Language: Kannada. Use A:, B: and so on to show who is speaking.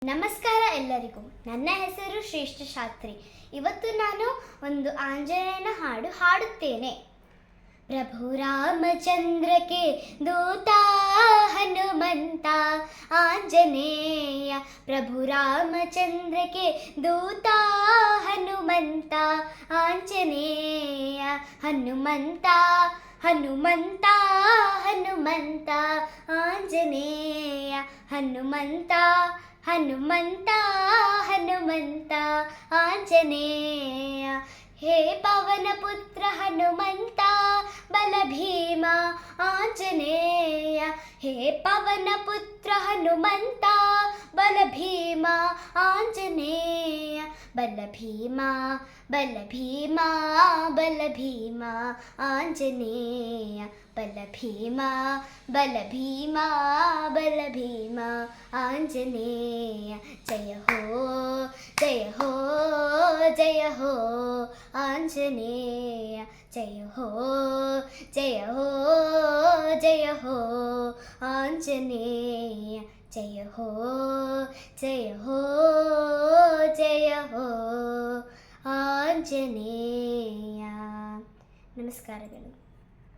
A: ನಮಸ್ಕಾರ ಎಲ್ಲರಿಗೂ. ನನ್ನ ಹೆಸರು ಶ್ರೇಷ್ಠ ಶಾಸ್ತ್ರಿ. ಇವತ್ತು ನಾನು ಒಂದು ಆಂಜನೇಯನ ಹಾಡು ಹಾಡುತ್ತೇನೆ. ಪ್ರಭು ರಾಮಚಂದ್ರಕ್ಕೆ ದೂತ ಹನುಮಂತ ಆಂಜನೇಯ. ಪ್ರಭು ರಾಮಚಂದ್ರಕ್ಕೆ ದೂತ ಹನುಮಂತ ಆಂಜನೇಯ. ಹನುಮಂತ ಹನುಮಂತ ಹನುಮಂತ ಆಂಜನೇಯ. ಹನುಮಂತ ಹನುಮಂತ ಹನುಮಂತ ಆಂಜನೇಯ. ಹೇ ಪವನ ಪುತ್ರ ಹನುಮಂತ ಬಲ ಭೀಮ ಆಂಜನೇಯ. ಹೇ ಪವನ ಪುತ್ರ ಹನುಮಂತ ಬಲ ಭೀಮ ಆಂಜನೇಯ. ಬಲ ಭೀಮ ಬಲ ಭೀಮ ಬಲ ಭೀಮ ಆಂಜನೇಯ. ಬಲ ಭೀಮ ಬಲ ಭೀಮ ಬಲ ಭೀಮ ಆಂಜನೇಯ. ಜಯ ಹೋ ಜಯ ಹೋ ಜಯ ಹೋ ಆಂಜನೇಯ. ಜಯ ಹೋ ಜಯ ಹೋ ಜಯ ಹೋ ಆಂಜನೇಯ. ಜಯ ಹೋ ಜಯ ಹೋ ಜಯ ಹೋ ಆಂಜನೇಯ. ನಮಸ್ಕಾರಗಳು.